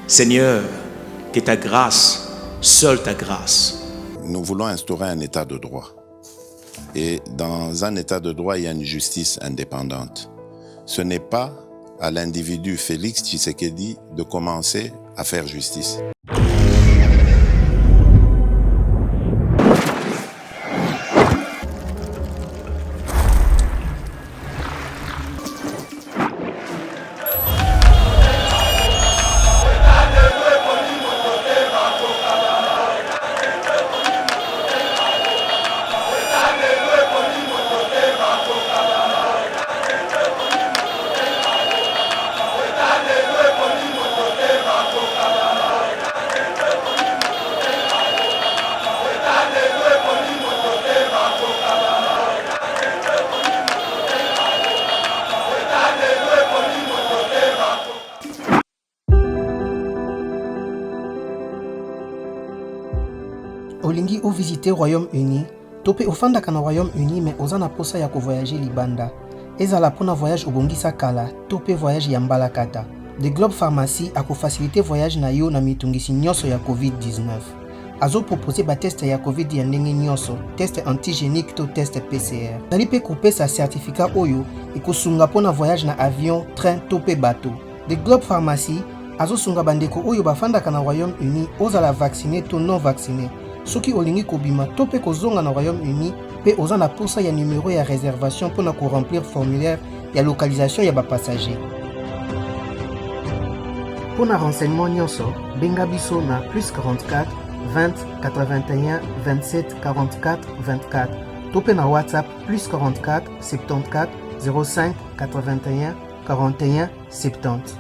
Seigneur, que ta grâce, seule ta grâce. Nous voulons instaurer un état de droit. Et dans un état de droit, il y a une justice indépendante. Ce n'est pas à l'individu Félix Tshisekedi de commencer à faire justice. Olingi ou visiter Royaume-Uni, topé ofanda kana Royaume-Uni mais ozana posa ya ko voyager libanda. Ezala pona voyage obongisa kala, topé voyage ya mbalakata. The Globe Pharmacy a ko faciliter voyage na yo na mitungisi nyonso ya COVID-19. Azo proposer ba test ya COVID ya ndenge nyonso, test antigénique to test PCR. Nali pe couper sa certificat oyo ikosunga pona voyage na avion, train topé bateau. The Globe Pharmacy azo sunga bandeko oyo bafanda kana Royaume-Uni ozala vacciné to non vacciné. Soki olingi kobima to pe kozonga na Royaume-Uni pe oza na posa ya numéro ya réservation pour na ko remplir formulaire ya localisation ya ba passager. Pour na renseignement nyonso, benga biso na +44 20 81 27 44 24. To pe na WhatsApp +44 74 05 81 41 70.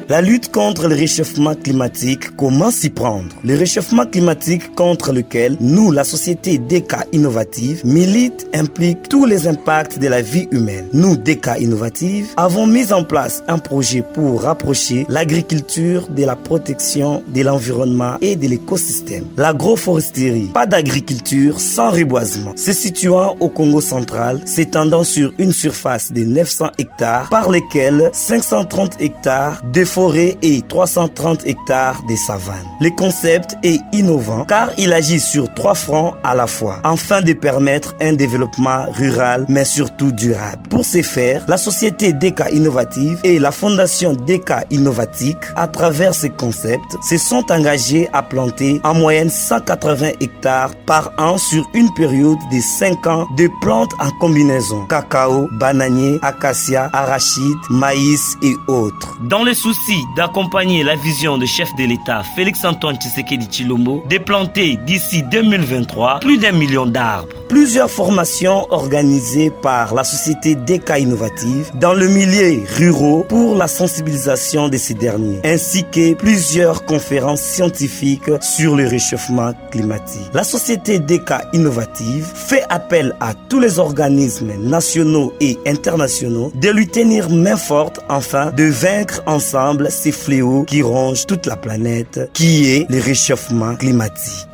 La lutte contre le réchauffement climatique, comment s'y prendre? Le réchauffement climatique contre lequel nous, la société DK Innovative, milite implique tous les impacts de la vie humaine. Nous, DK Innovative, avons mis en place un projet pour rapprocher l'agriculture de la protection de l'environnement et de l'écosystème. L'agroforesterie, pas d'agriculture sans reboisement, se situant au Congo central, s'étendant sur une surface de 900 hectares, par lesquels 530 hectares de forêt et 330 hectares de savane. Le concept est innovant car il agit sur 3 fronts à la fois, afin de permettre un développement rural mais surtout durable. Pour ce faire, la société DK Innovative et la fondation DK Innovatique, à travers ce concept, se sont engagés à planter en moyenne 180 hectares par an sur une période de 5 ans de plantes en combinaison: cacao, bananier, acacia, arachide, maïs et autres. Dans le souci d'accompagner la vision du chef de l'État Félix-Antoine Tshisekedi Tshilombo de planter d'ici 2023 plus d'1 million d'arbres. Plusieurs formations organisées par la société DK Innovative dans le milieu rural pour la sensibilisation de ces derniers, ainsi que plusieurs conférences scientifiques sur le réchauffement climatique. La société DK Innovative fait appel à tous les organismes nationaux et internationaux de lui tenir main forte afin de vaincre ensemble ces fléaux qui rongent toute la planète, qui est le réchauffement climatique.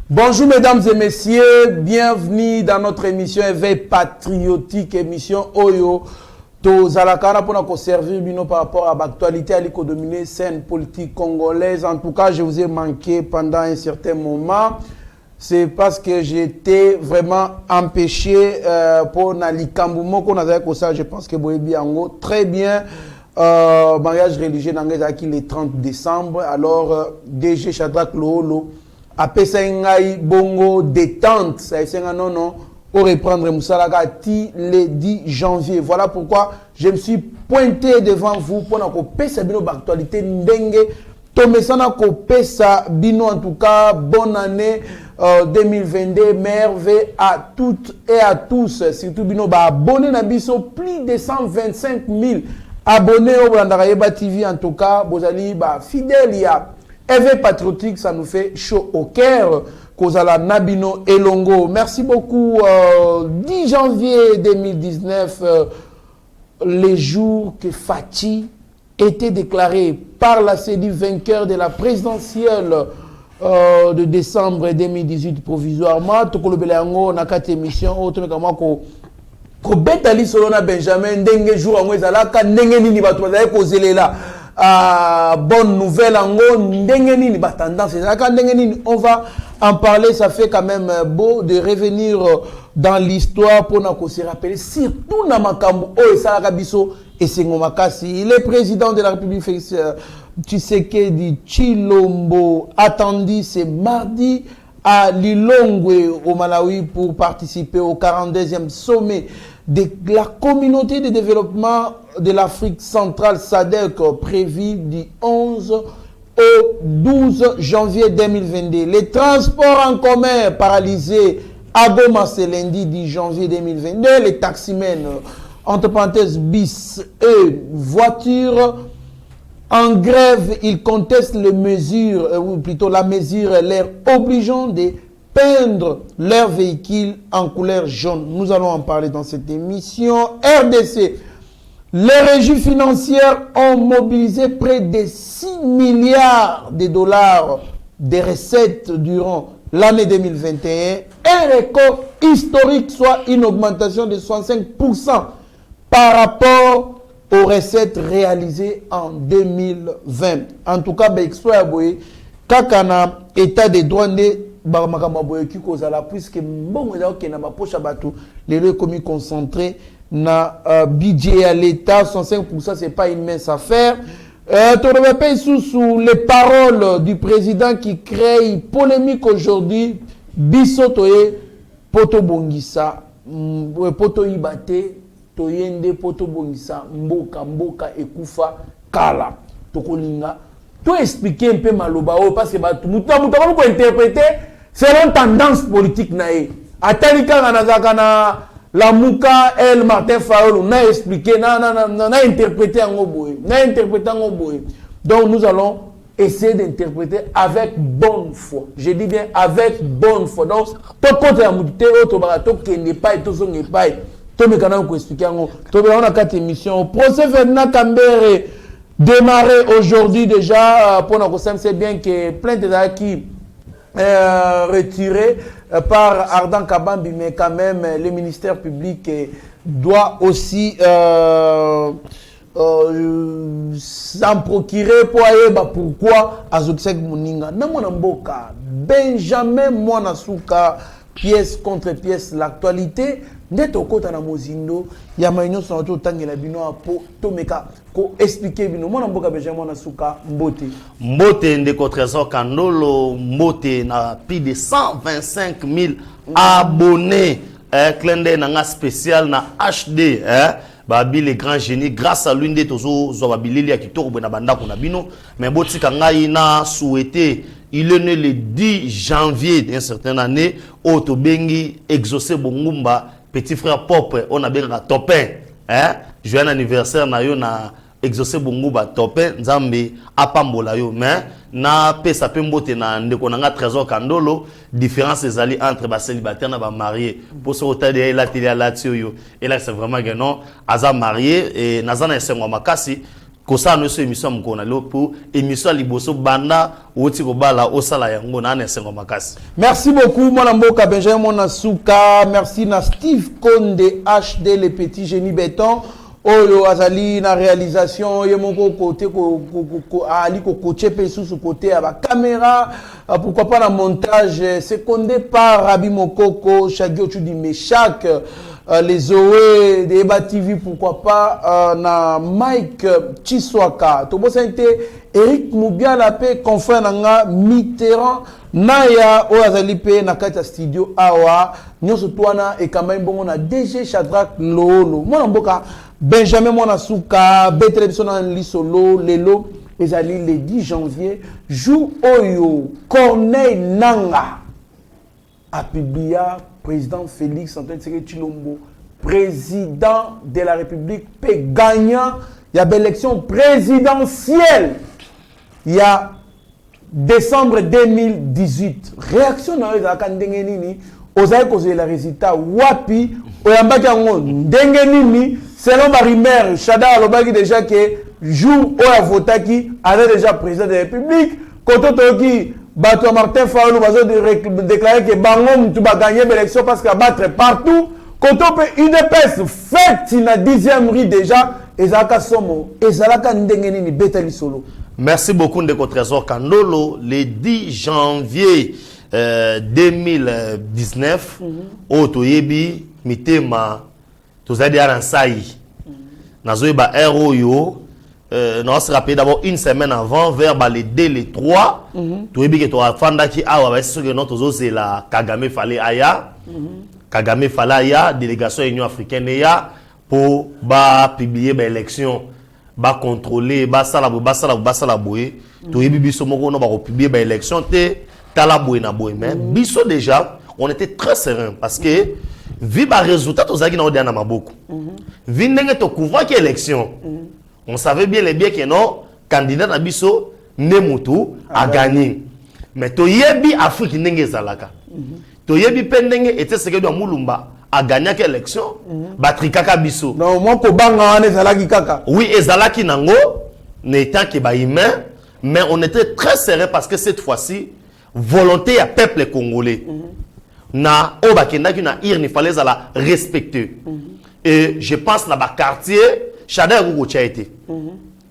Bonjour mesdames et messieurs, bienvenue dans notre émission Éveil Patriotique, émission Oyo. Tozalakana pour servir par rapport à l'actualité à l'économie scène politique congolaise. En tout cas, je vous ai manqué pendant un certain moment. C'est parce que j'étais vraiment empêché pour Nalikamboumo qu'on avait comme ça. Je pense que Boébi Ango très bien. Mariage religieux dans le 30 décembre. Alors, DG Shadrack Loholo a Pessengai Bongo détente. Ça est non. Pour reprendre Moussalaga le 10 janvier. Voilà pourquoi je me suis pointé devant vous pour que cette actualité n'dengue. Tomesana Kopesa Bino, en tout cas, bonne année 2022, merveille à toutes et à tous. Surtout Bino, abonné Nabiso, plus de 125 000 abonnés au Blandarayeba TV, en tout cas, Bozali, fidèle, il y a Éveil Patriotique, ça nous fait chaud au cœur. Kozala Nabino Elongo. Merci beaucoup. 10 janvier 2019, les jours que Fachi était déclaré par la CEDI vainqueur de la présidentielle de décembre 2018 provisoirement. Tokolobele yango na kati émission autre kama ko betali solo na Benjamin ndenge jour yango ezalaka ndenge nini bato bazali kozelela bonne nouvelle yango ndenge nini ba tendance ezalaka ndenge nini. On va en parler. Ça fait quand même beau de revenir dans l'histoire pour nous se rappeler surtout na makambo o esalaka biso esengo makasi. Le président de la République Félix Tshisekedi Tshilombo attendu ce mardi à Lilongwe au Malawi pour participer au 42e sommet de la communauté de développement de l'Afrique centrale SADC prévu du 11 au 12 janvier 2022. Les transports en commun paralysés à Goma ce lundi 10 janvier 2022. Les taximens, entre parenthèses bis et voitures, en grève, ils contestent les mesures, ou plutôt la mesure leur obligeant de peindre leurs véhicules en couleur jaune. Nous allons en parler dans cette émission. RDC, les régies financières ont mobilisé près de 6 milliards de dollars de recettes durant l'année 2021. Un record historique, soit une augmentation de 65% par rapport aux recettes réalisées en 2020. En tout cas, exploit boy kakana état des douanes ba makamba boy ki kozala puisque mbongo za okena ba poche bato les lieux commis concentrés na budget à l'état 105%, c'est pas une mince affaire. Tu repères sous les paroles du président qui crée polémique aujourd'hui. Bisotoye poto bongisa poto ibate toyende poto bongisa mboka ekufa kala tokolinga to expliquer un peu maloba parce que muta ko interpréter selon tendance politique nae atalika na la Mouka El Martin Faoul na expliquer na interpréter en boye donc nous allons essayer d'interpréter avec bonne foi. Je dis bien avec bonne foi. Donc to côté la mouté auto barato qui n'est pas et to son n'est pas to me kana ko expliquer en to on a 4 émissions. Procès Ferdinand Kambere démarré aujourd'hui déjà pour nous c'est bien que plainte des acquis retiré par Ardan Kabambi, mais quand même le ministère public doit aussi s'en procurer pour aller pourquoi Azokisek Mouninga Namona Mboka Benjamin Mwanasuka pièce contre pièce l'actualité neto kota na mozindo ya maino santo tangela bino apo tomeka ko expliquer bino Mwana Mboka Benjamin Mwanasuka mbote ndeko Trésor Kandolo mbote na plus de 125 000 abonnés clende na spécial na HD Babi les grands génies grâce à l'une des tozo zobabilili ya kitoko bena banda kuna bino mais botika ngai na souhaité il est né le 10 janvier d'une certaine année au Tobengi exaucé Bongumba petit frère Pop on a bien un topin joyeux anniversaire na yo na exaucé Bongumba topin nzambe apambola yo mais na pesa pembote na ndeko nanga Trésor Kandolo différence ezali entre ba célibataire na ba marié pour se retarder la télé à la tio et là c'est vraiment que non aza marié et nazana esengo makasi ko sa no émission mkona lo pour émission liboso banda oti ko bala osala yango na esengo makasi. Merci beaucoup Mwana Mboka Benjamin Mwanasuka, merci na Steve Konde HD le petit génie béton. Oyo azali na réalisation yemoko côté ali ko coacher pe sous côté à la caméra pourquoi pas la montage secondé par Rabi Mokoko Shagio Chudi Meshak les Oe de Eba TV pourquoi pas na Mike Chiswaka to bosente Eric Mubiala pe confrère nanga Mitterrand Naya o azali pe na kata studio awa nyoso twana e kama mbongo na DG Shadrack Lolo Mwana Mboka Benjamin Mwanasuka Betelebison na lisolo lelo ezali le 10 janvier jour oyo Corneille Nanga a publié président Félix Antoine Tshilombo président de la République pe gagnant il y a l'élection présidentielle il y a décembre 2018 réaction na za kandenge nini ozaye kozela la résultat wapi oyambaki yango ndenge nini selon Marie-Mère Chada alobaki déjà que jour où a voté qui avait déjà président de la République koto toki Bato Martin Fayulu va déclarer que Bango va gagner l'élection parce qu'il battre partout. Quand on peut une épaisse fête dans la 10e rue déjà, Ezalaka Somo, Ezalaka Ndengeni Beteli Solo. Merci beaucoup Ndeko Trésor Kandolo. Le 10 janvier 2019, au Toyebi, Mitema, Tozadi Aransai, Nazoeba Eroyo. On se rappelle d'abord une semaine avant, vers les 2, les 3, Toyebi que tu as fait qui a que notre c'est la Kagame Fale Aya. Kagame Falaya, délégation Union africaine, pour publier l'élection, contrôler, salaboué. Tout le monde va publier l'élection, mais biso déjà, on était très serein parce que, vu le résultat, on a dit beaucoup. Vu que l'élection, on savait bien que non, candidat à biso, Nemutu a gagné. Mais to yebi Afrique n'engé zalaka. Toyebi pendenge était ce que doit Mulumba a gagné l'élection batrikaka biso non moi ko banga ane zalaki kaka oui ezalaki nango n'étant que ba humain mais on était très serré parce que cette fois-ci volonté à peuple congolais na obakenda ki na il fallait la respecter et je pense na ba quartier chada ko été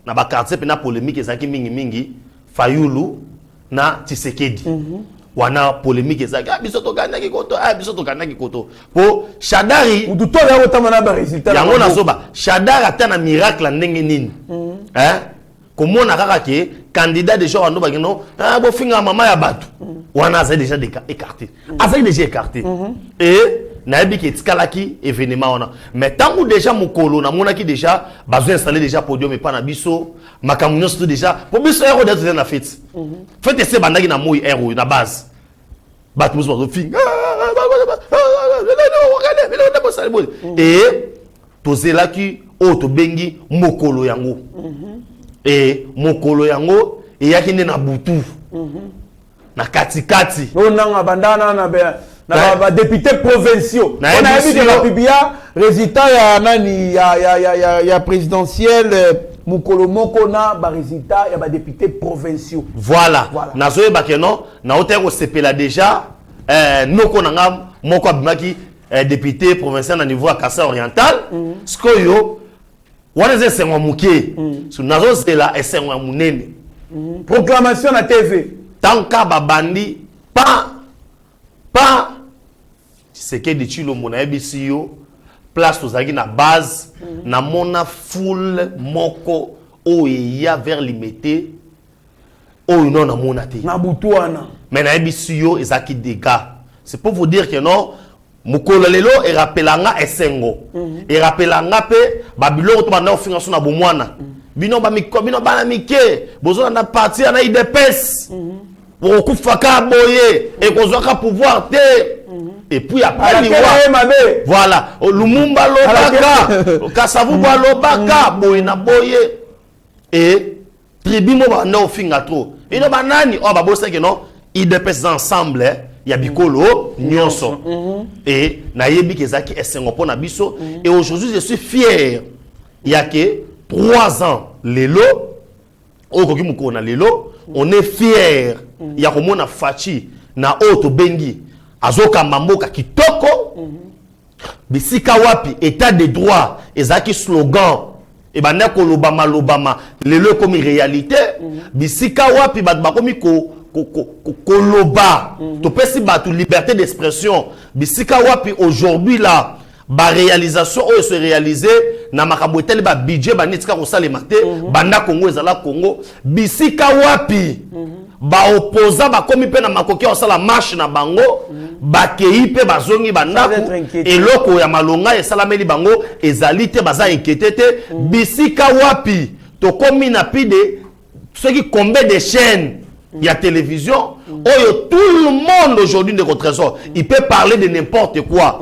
na ba quartier pena polémique ezaki mingi Fayulu na Tshisekedi wana polémique ezaki bisoto kanaki koto bisoto kanaki koto po Shadari ou tout ya otama ba résultat yango na soba Shadari atana miracle ndenge nini comment na kaka ke candidat déjà wando bakino bo finga mama ya batu wana azali déjà écarté azali déjà écarté et na yebi ke tikalaki événement wana mais tant que déjà mukolo na monaki déjà bazo installer déjà podium et pas na biso makamunyo tout déjà pour biso héros d'être na fête fête c'est bandaki na moyi héros na base batu muso bazo finga et tozelaki o to bengi mokolo yango et mokolo yango et yakine na butu na katikati onanga bandana na ba député provinciaux on a vu que la Pibia résultat ya nani ya présidentiel mokolo moko na ba résultat ya ba député provinciaux voilà nazoye bakeno na hôtel au sepela déjà noko nanga moko abimaki député provincial na niveau à Kassa oriental skoyo wana zesengo muke so nazo zela esengo munene proclamation na TV tanka babandi pas c'est que de chilo mona ebisiyo place aux na base na mona full moko o ya vers limité o non na mona te na butuana mais na ebisiyo ezaki dégâts c'est pour vous dire que non mukolo lelo e rappelanga esengo e rappelanga pe babilo to banda ofinga so na bomwana bino ba bana mike bozo na parti na IDPS pour kufaka boye et kozwaka pouvoir te et puis après voilà Lumumba lobaka Kasavu lobaka boye na boye et tribu mo banda ofinga trop ino banani o babosa que non IDPS ensemble ya bikolo nyonso et na yebi kezaki esengo pona biso et aujourd'hui je suis fier il y a que 3 ans lelo okoki mukona lelo on est fier ya komona fachi na oto bengi azoka mamboka kitoko bisika wapi état de droit ezaki slogan et bana ko lobama lelo comme réalité bisika wapi bat bakomi koloba to pesi batu liberté d'expression bisika wapi aujourd'hui là ba réalisation o se réaliser na makambo eteli ba budget ba nitika ko salema te banda Congo ezala Congo bisika wapi ba opposa ba komi pe na makoki o sala marche na bango ba kei pe bazongi bandako eloko ya malonga esalameli bango ezali te baza inquiété te bisika wapi to komi na pide ceux qui combien de chaînes il y a télévision, tout le monde aujourd'hui de Trésor, il peut parler de n'importe quoi.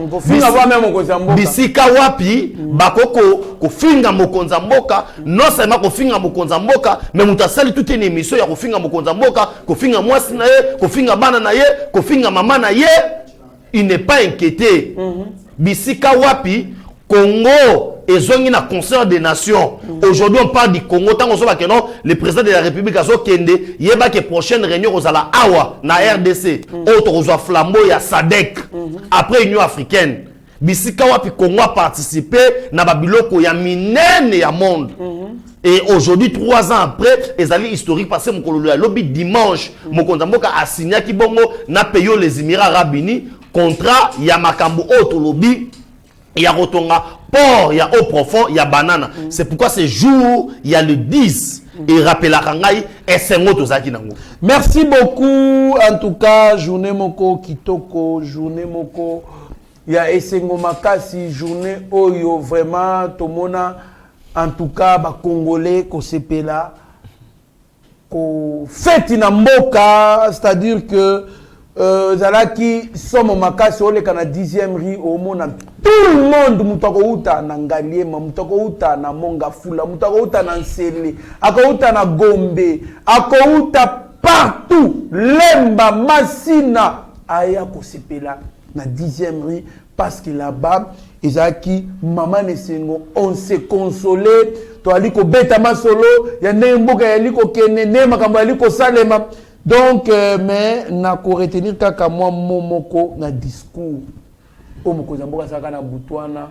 Bisika wapi, bakoko ko finga mokonza mboka, non seulement ko finga mokonza mboka, mais mutasali toute une émission ya ko finga mokonza mboka, ko finga mwasi na ye, ko finga bana na ye, ko finga mama na ye, il n'est pas inquiété. Bisika wapi, Congo ils ont un concert des nations. Aujourd'hui, on parle du Congo. Tant qu'on sait que non, le président de la République a Kende, il y a que prochaine réunion aux ala Awa, na RDC, autre aux Flambeau, il y a SADC, après Union africaine. Bisika wapi Congo a participé, na babiloko ya minene ya monde. Et aujourd'hui, 3 ans après, ils allaient historique parce que mon lobby dimanche, mon kontamboka a signé qui bongo na payo les Émirats Arabes Unis contrat ya makambo auto lobby. Il y a Rotonga, port, il y a eau profond, il y a banana. C'est pourquoi ce jour, il y a le 10. Et rappel à Rangaï, et c'est un autre Zaki Nango. Merci beaucoup. En tout cas, journée Moko Kitoko, journée Moko. Il y a Essengo Makasi, journée Oyo. Vraiment, Tomona, en tout cas, ba Congolais, ko sepela, ko fête Namboka, c'est-à-dire que Zalaki, somme Makasi, on est qu'à la 10e rue, au monde, tout le monde, Moutako Uta, Nangaliema, Moutako Uta, na Mongafula, Moutako Uta, na Nsele, Ako Uta, na Gombe, Ako Uta, partout, Lemba, Massina, Aya Kosepela, na 10e rue, parce que là-bas, Zalaki, Maman Nessengo, on s'est consolé, to aliko beta masolo, ya nemboka ya liko kene, nema kamba aliko salema. Donc, mais na ko retenir kaka moi momoko na discours. O moko zamboka saka na Boutwana,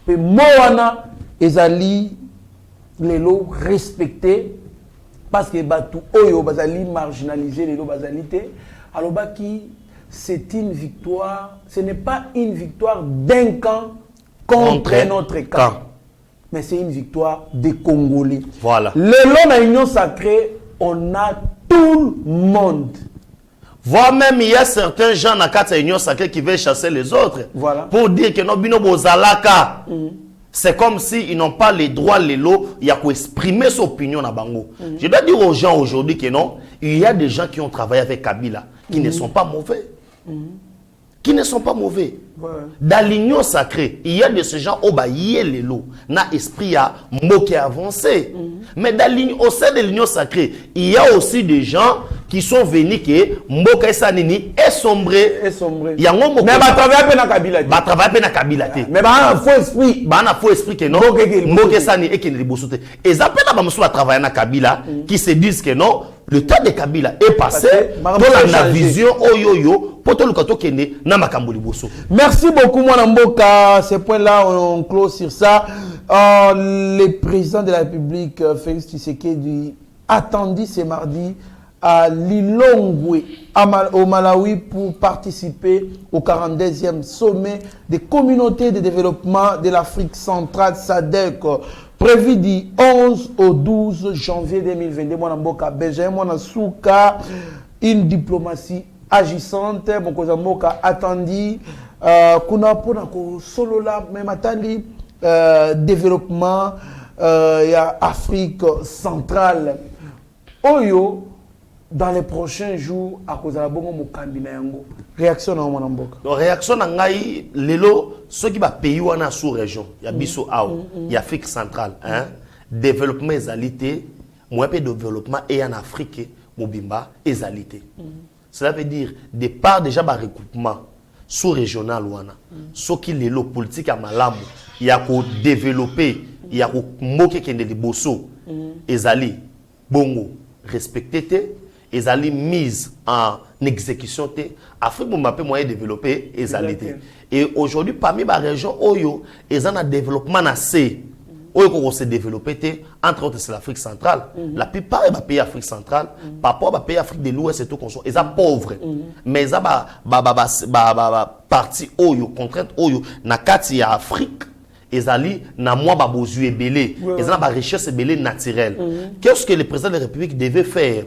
pe moana ezali lelo respecté parce que batu oyo bazali marginalisé lelo bazalité. Alors baki c'est une victoire, ce n'est pas une victoire d'un camp contre notre camp. Mais c'est une victoire des Congolais. Voilà. Lelo na Union Sacrée, on a tout le monde. Voire même, il y a certains gens dans la Union Sacrée qui veulent chasser les autres. Voilà. Pour dire que nos bino zalaka. C'est comme s'ils n'ont pas les droits, les lots, il y a qu'à exprimer son opinion à Bango. Je dois dire aux gens aujourd'hui que non, il y a des gens qui ont travaillé avec Kabila, qui ne sont pas mauvais. Qui ne sont pas mauvais. Ouais. Dans l'Union Sacrée, il y a de ces gens au baillé les lots, na esprit à moquer avancé. Mais au sein de l'Union Sacrée, il y a aussi des gens qui sont venus que Mboka Sanini est sombré. Il y a un mais va travailler na Kabila. Va travailler na Kabila. Mais ba faux esprit. Ba na faux esprit que non. Mboka Sanini et qui ne libosote. Et ça peut pas me travailler na Kabila qui se disent que non. Le temps de Kabila est passé pour la vision oyoyo pour tout le kato kene na makambo liboso. Merci beaucoup mon Mboka. Ce point là on close sur ça. Le président de la République Félix Tshisekedi attendu ce mardi à Lilongwe au Malawi pour participer au 42e sommet des communautés de développement de l'Afrique centrale SADC. Prévu du 11 au 12 janvier 2022, mon Mboka Benjamin, mon Souka, une diplomatie agissante, mon Mboka attendu, kuna pona ko solo la même atali développement ya Afrique centrale. Oyo dans les prochains jours à cause de la bongo mokambi na yango. Réaction na mon Mboka. Donc réaction na ngai lelo ceux qui va pays wana sous région, ya biso aw, ya Afrique centrale, hein. Développement ezalité, moi pe développement et en Afrique mobimba ezalité. Cela veut dire de part déjà ba recoupement sous régional wana. Ceux qui lelo politique à malamu, ya ko développer, ya ko moke kende liboso ezali bongo respecté ils allaient mise en exécution Afrique pour m'appeler moyen développé égalité et aujourd'hui parmi les régions oyo ils ont un développement assez oyo qu'on se développer entre autres c'est l'Afrique centrale la plupart des pays Afrique centrale par rapport aux pays Afrique de l'Ouest et tout qu'on ils sont pauvres mais ils ont partie oyo contrainte oyo na kati ya Afrique ils allaient na moi ba bozu belé ils ont ba richesse belé naturelle qu'est-ce que le président de la République devait faire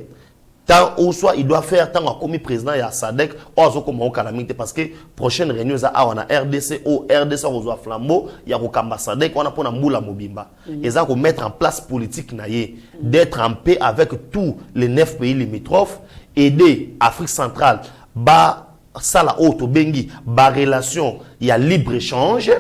tant ou soit il doit faire tant comme président ya SADC ou comme au calamité parce que prochaine réunion za on a RDC au RDC on doit flambeau ya ko kamba SADC on a pour na mbula mobimba et ça ko mettre en place politique naie d'être en paix avec tous les 9 pays limitrophes aider Afrique centrale ba sala auto bengi ba relation il y a libre échange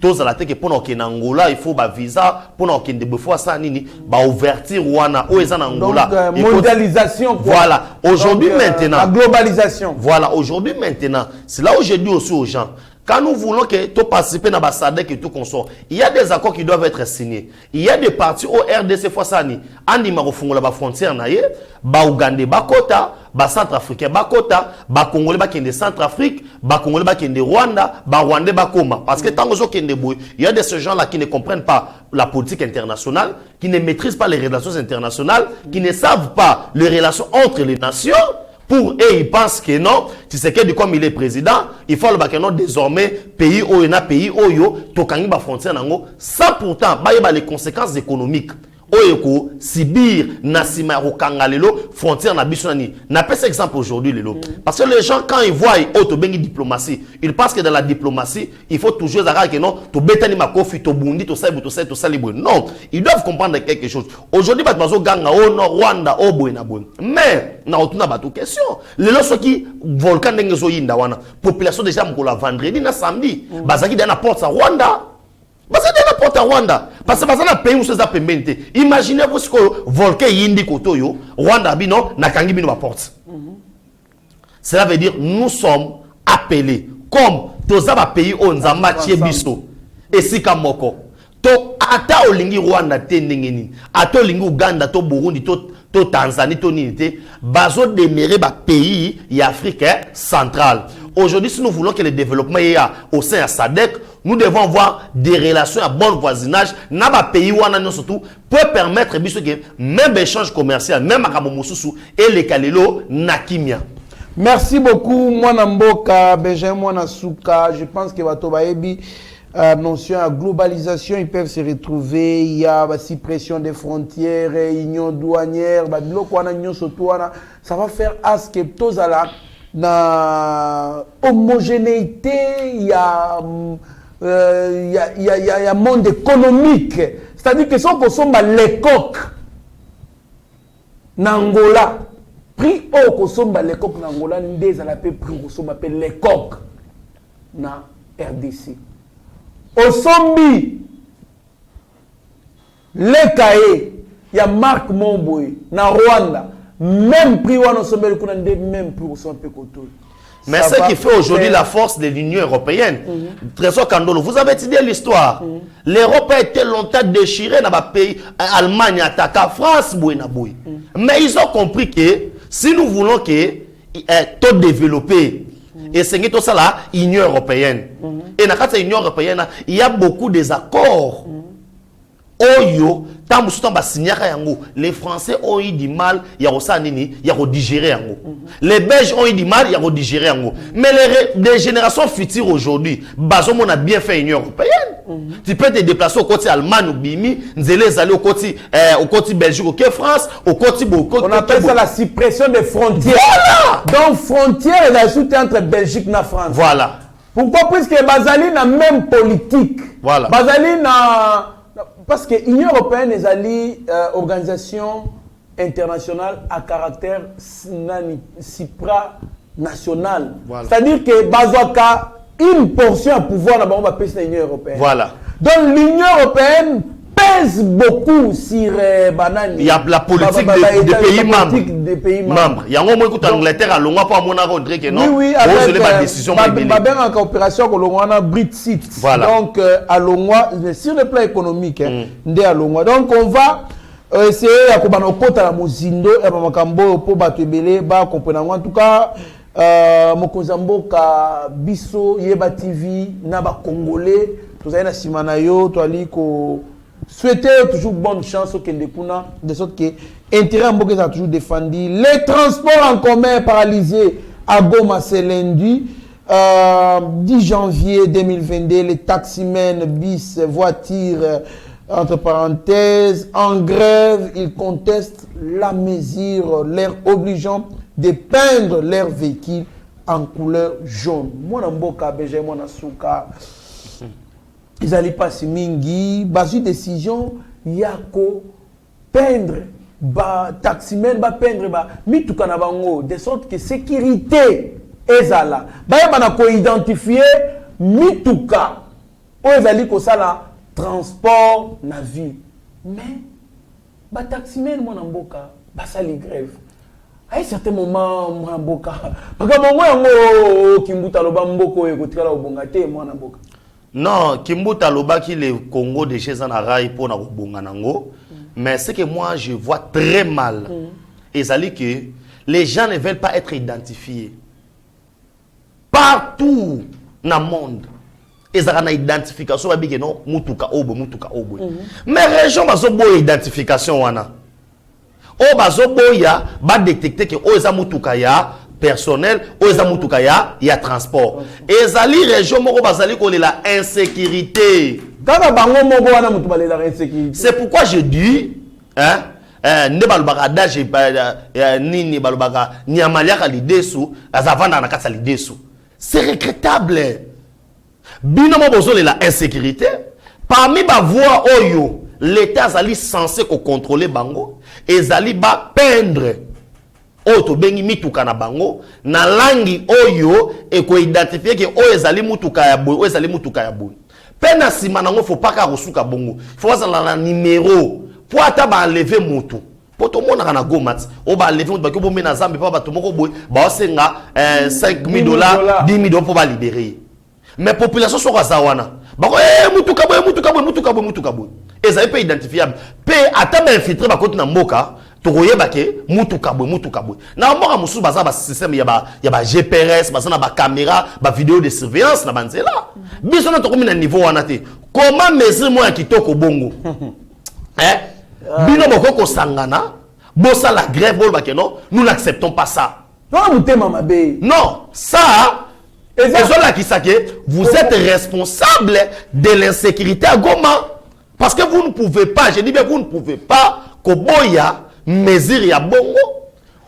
tous à la tête que pour na Angola il faut ba visa pour na kende fois ça nini ba ouverture wana o eza na Angola mondialisation voilà aujourd'hui maintenant la globalisation voilà aujourd'hui maintenant c'est là où je dis aussi aux gens Quand nous voulons que tout participer dans l'ambassade et tout consort, il y a des accords qui doivent être signés. Il y a des partis au RDC Fossani, Andi Marofungo la frontière naie, ba Ougandais ba Kota, ba Centrafricain ba Kota, ba Congolais ba Kende Centrafrique, ba Congolais ba Kende Rwanda, ba Rwandais ba Koma. Parce que tant que Kende Boy, il y a de ces gens-là qui ne comprennent pas la politique internationale, qui ne maîtrisent pas les relations internationales, qui ne savent pas les relations entre les nations. Pour eux, ils pensent que non, tu sais que comme il est président, il faut que non désormais pays oyo pays oyo tokangi ba frontière nango sans pourtant ba les conséquences économiques. Oyeko Sibir Nasima Rokangalelo frontière na biso nani. Na pèse exemple aujourd'hui lelo parce que les gens quand ils voient auto bengi diplomatie, ils pensent que dans la diplomatie, il faut toujours arrêter que non, to betani makofi to bundi to salibo. Non, ils doivent comprendre quelque chose. Aujourd'hui ba mazo ganga o no Rwanda o boy na boy. Mais na otuna ba to question. Lelo soki volcan ndenge zo yinda wana, population déjà mkola vendredi na samedi, bazaki dans la porte sa Rwanda. Parce que dans la porte à Rwanda, parce que dans le pays où c'est à pembente, imaginez-vous ce que volcan yindi kotoyo, Rwanda bino na kangi bino ba porte. Cela veut dire nous sommes appelés comme tous les pays où nous avons matché biso et si kamoko. To ata olingi Rwanda te ndengeni, ata olingi Uganda to Burundi to Tanzanie to nité, bazo demeurer ba pays y Afrique centrale. Aujourd'hui, si nous voulons que le développement y a au sein de SADC, nous devons avoir des relations à bon voisinage. Naba pays où on a surtout peut permettre que même échange commercial, même à Kamomosusu et les Kalelo Nakimia. Merci beaucoup, Mwanamboka, Benjamin Mwanasuka. Je pense que Watobaebi, notion à globalisation, ils peuvent se retrouver. Il y a la suppression des frontières, union douanière, ça va faire à ce que tous à la homogénéité, il y a un monde économique. C'est-à-dire que si on consomme les coques, Nangola, prix au consomme les coques Nangola, nous avons prix au consomme les coques na RDC. Au Sombi, les cahiers, il y a Marc Momboy, na Rwanda. Même prix on sommet le même prix au sommet côté. Mais ce qui fait aujourd'hui la force de l'Union européenne, Trésor Kandolo, vous avez étudié l'histoire. L'Europe a été longtemps déchirée dans le pays, Allemagne attaque France, mais ils ont compris que si nous voulons que tout développer, et c'est tout ça là, Union européenne. Et dans l'Union européenne, il y a beaucoup des accords. Oyo, les Français ont eu du mal, il y a digérer. Les Belges ont eu du mal, il y a digérer. Mais les générations futures aujourd'hui, on a bien fait l'Union européenne. Tu peux te déplacer au côté Allemagne ou Bimi, aller au côté Belgique, au côté France, au côté on appelle ça la suppression des frontières. Voilà. Donc, frontières, il y a entre Belgique et France. Voilà. Pourquoi? Puisque Bazali n'a même politique. Voilà. Bazali n'a. Parce que l'Union européenne est une organisation internationale à caractère supranational. Voilà. C'est-à-dire que Bazouaka une portion à pouvoir dans l'Union européenne. Voilà. Donc l'Union européenne pèse beaucoup sur Banani. Il y a la politique des pays membres. Il y a un moment où l'Angleterre a l'ongwa pour mon Rodrigue que non. Oui, avec la décision. Bien en coopération avec l'ongwa Brexit. Voilà. Donc à l'ongwa sur le plan économique, à l'ongwa. Donc on va essayer à comprendre côté la Mozindo et Makambo pour batebele ba comprendre en tout cas Mokozamboka biso Yeba TV na ba Congolais tous na simana yo to ali ko souhaiter toujours bonne chance au Kendekuna, de sorte que l'intérêt en Boké a toujours défendu. Les transports en commun paralysés à Goma, c'est lundi. 10 janvier 2022, les taximens, bis, voitures, entre parenthèses, en grève, ils contestent la mesure, leur obligeant de peindre leurs véhicules en couleur jaune. Moi, Mboka, Béjé, moi, Nasuka. Ils allaient passer mingi, basu décision, yako peindre, ba taximen ba peindre ba mituka na bango de sorte que sécurité ezala. Ba yaba ko identifier mituka o ezali ko sala transport na vie. Mais ba taximen mona mboka ba sali grève. à un certain moment moi mboka parce que moi yango Kimbuta loba mboko e kotikala obongate moi na mboka. Non, Kimbuta loba qui le Congo de chez Anarai pour na kobonga nango, mais ce que moi je vois très mal. Et ça dit que les gens ne veulent pas être identifiés. Partout dans le monde, ils ont une identification que non mutuka obo. Mais région bazo boy identification wana. O bazo boya ba détecter que o eza mutuka ya personnel, o eza mutuka ya transport. Et zali région moko bazali ko la insécurité. Kaka bango moko wana mutu balela insécurité. C'est pourquoi je dis hein ne balubaka daje nini balubaka nyamaliaka lidesu azavanda na kasa lidesu. C'est regrettable. Bino mo bozo la insécurité parmi ba voix oyo l'état zali censé ko contrôler bango et zali ba peindre oto bengi mituka na bango na langi oyo et ko identifier que oyo zali mutuka ya boy oyo zali mutuka ya boy pena sima nango faut pas ka kosuka bongo faut ça la numéro pour ata ba enlever moto pour tout monde na gomat o ba enlever moto ba ko bomé na zambe pa ba to moko boy ba senga $5,000 $10,000 pour ba libérer. Mais population soit zawana bako mutuka boy et ça peut identifiable pe ata ba infiltrer ba côté na mboka to koyeba ke mutuka boy na mboka musu baza ba système ya ba GPS baza na ba caméra ba vidéo de surveillance na banzela biso na to komi na niveau wana te comment mesure moi kitoko bongo bino boko ko sangana bossa la grève bol ba ke non nous n'acceptons pas ça non ça vous êtes responsable de l'insécurité à Goma. Parce que vous ne pouvez pas, je dis bien, vous ne pouvez pas, Koboya, mesure ya bongo.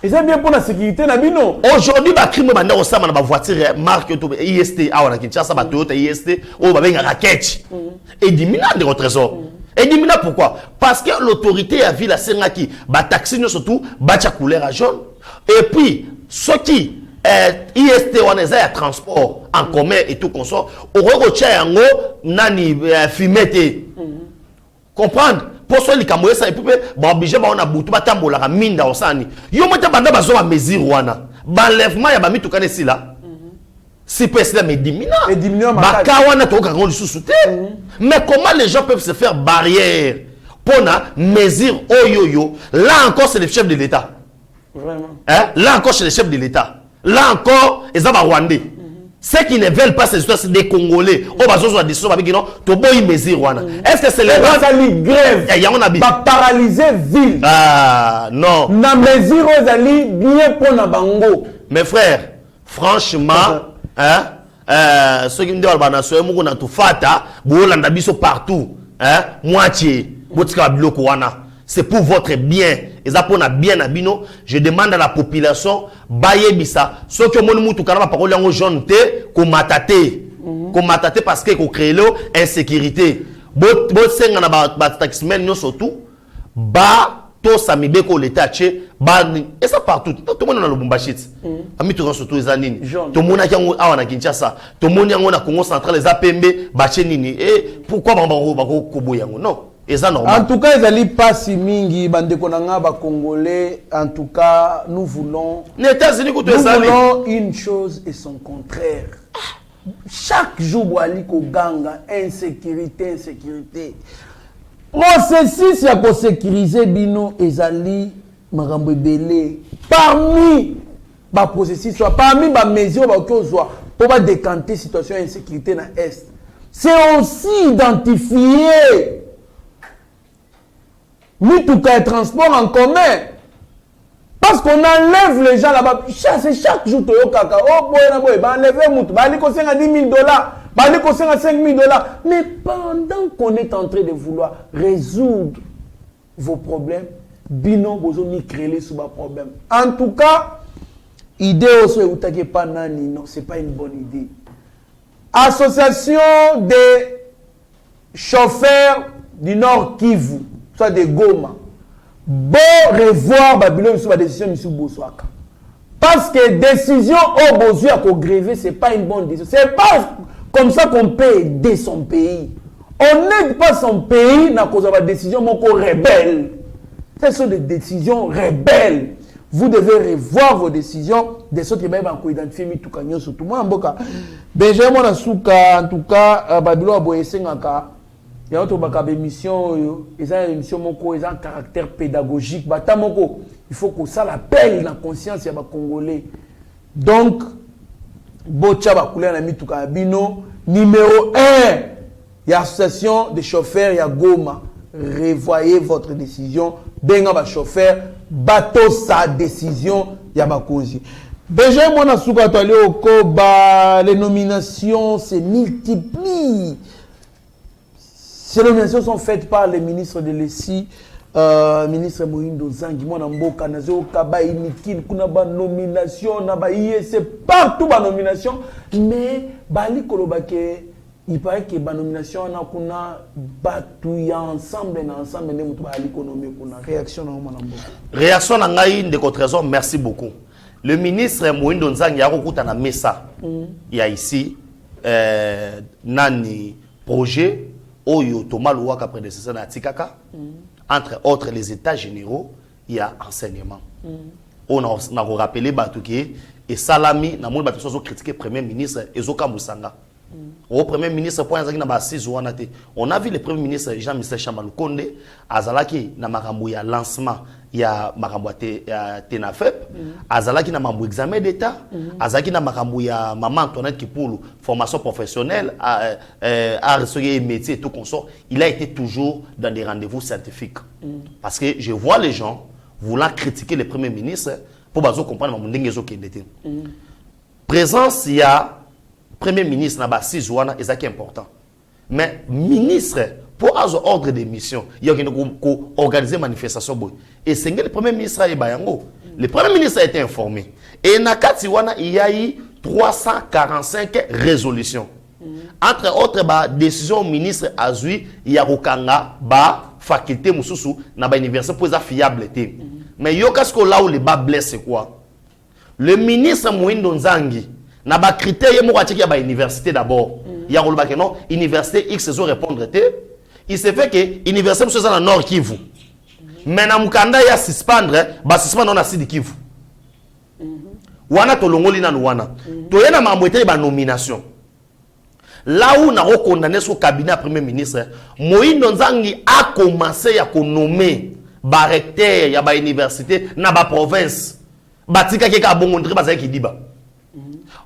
Et c'est bien pour la sécurité, Nabino. Aujourd'hui, le crime est dans la voiture, marque IST, à Kinshasa, Toyota IST, ou une raquette. Et diminue de votre trésor. Et diminue pourquoi? Parce que l'autorité a vu la Sengaki, taxi surtout, la couleur à jaune. Et puis, ceux qui IST on est à transport en commun et tout consort au rerocha yango nani fumete comprendre pour ceux qui kamoye ça et puis ba obligé ba on a butu ba tambola ka minda osani yo mota banda bazo ba mesure wana ba enlèvement ya ba mituka ne sila si personne me diminue ba kawana to ka ngoli susute mais comment les gens peuvent se faire barrière pour na mesure oyoyo là encore c'est le chef de l'état vraiment là encore c'est le chef de l'état. Là encore, ils ont Rwandais. Ceux qui ne veulent pas ces histoires, c'est des Congolais. On va se décision avec non, to boy mesure wana. Est-ce que c'est les grève? Il y a on a ba paralyser ville. Ah non. Na mesure ozali bien pour na bango. Mes frères, franchement, ceux qui me disent ba na so muko na to fata, bo landa biso partout, moitié, botika biloko wana. C'est pour votre bien. Et ça pour bien à bino, je demande à la population baye bisa. Ceux qui ont mutu kanaba parole yango jaune té ko matate parce que ko créer l'insécurité. Bo senga na ba taxmen no surtout ba to samibe ko l'état tché ba et ça partout. Tout le monde na Lubumbashi. Ami to surtout les anines. Tout le monde a yango awa na Kinshasa. Tout le monde yango na Congo central les APMB ba nini. Et pourquoi ba ko boyango non? En tout cas, ils n'allaient pas si mingi, Congolais. En tout cas, nous voulons une chose et son contraire. Chaque jour, Waliko Ganga, insécurité. Processus pour sécuriser Bino et Zali, Marambo Belé. Parmi les processus, parmi les mesures pour décanter la situation d'insécurité dans l'Est, c'est aussi identifier. Mituka et transport en commun. Parce qu'on enlève les gens là-bas. C'est chaque jour, Toyokaka. Oh, boy, enlever Moutou. Bali kosenga $10,000. Bali kosenga $5,000. Mais pendant qu'on est en train de vouloir résoudre vos problèmes, Bino Bozoni créer sous vos problèmes. En tout cas, idée aussi, vous n'avez pas nani. Non, ce n'est pas une bonne idée. Association des chauffeurs du Nord Kivu. Soit des Goma. Bon revoir Babylone sur la décision de Boswaka. Parce que décision au besoin pour gréver, ce n'est pas une bonne décision. Ce n'est pas comme ça qu'on peut aider son pays. On n'aide pas son pays à cause de la décision rebelle. Ce sont des décisions rebelles. vous devez revoir vos décisions de sorte que vous pouvez identifier mituka nyonso tout moi mboka Benjamin Nasuka en tout cas babilo aboyesengaka ya auto baka émission oyo eza émission moko eza un caractère pédagogique bata moko il faut que ça l'appelle la conscience ya ba congolais donc bocha ba couleur na mituka bino numéro 1 ya association de chauffeurs ya Goma revoyez votre décision benga ba chauffeur bateau sa décision ya bakonzi Benjamin Mwana Suka Tali Okoba les nominations se multiplient. Ces nominations sont faites par les ministres de l'ESI ministre Mohindo Zangi Mwana Mboka Nazo Kaba Inikin kuna ba nomination na ba IEC partout ba nomination mais bali kolobake il paraît que la nomination on a kuna batu ya ensemble ne mutu ba l'économie kuna réaction na Mwana Mboka réaction na ngai ndeko trésor merci beaucoup le ministre Mohindo Nzangi ya kokuta na mesa ya ici nani projet oyo Tomaluwa ka prédécesseur na Tikaka entre autres les états généraux il y a enseignement on a rappelé batuki et salami na monde batu so critiquer premier ministre Ezoka Musanga au premier ministre point na ba 6 wana te on a vu le premier ministre Jean-Michel Chamalukonde azalaki na makambo ya lancement ya makambo ya TENAFEP azalaki na makambo examen d'état azalaki na makambo ya maman Antoinette Kipulu formation professionnelle à et métier et tout consort il a été toujours dans des rendez-vous scientifiques parce que je vois les gens voulant critiquer le premier ministre pour bazo comprendre makambo ndenge zo kendete présence il y a premier ministre na ba 6 wana ezaki important mais ministre pour avoir ordre de mission il y a organiser manifestation boy et c'est le premier ministre a bayango le premier ministre a été informé et na kati wana il y a eu 345 résolutions entre autres ba décision ministre azui ya kokanga ba faculté mususu na ba université pour ça fiable té mais yo qu'est-ce que là où les bas blesse c'est quoi le ministre Mohindo Nzangi na ba critère mo ka ba université d'abord ya ko ba non université X zo répondre té il se fait que université monsieur dans nord Kivu mais na mukanda ya suspendre ba suspendre na sud Kivu wana to longoli na wana to yena mamboité ba nomination là où na condamné son cabinet premier ministre Mohindo Nzangi a commencé à nommer ba recteur ya ba université na ba province batika ke ka bongondri ba za ki diba.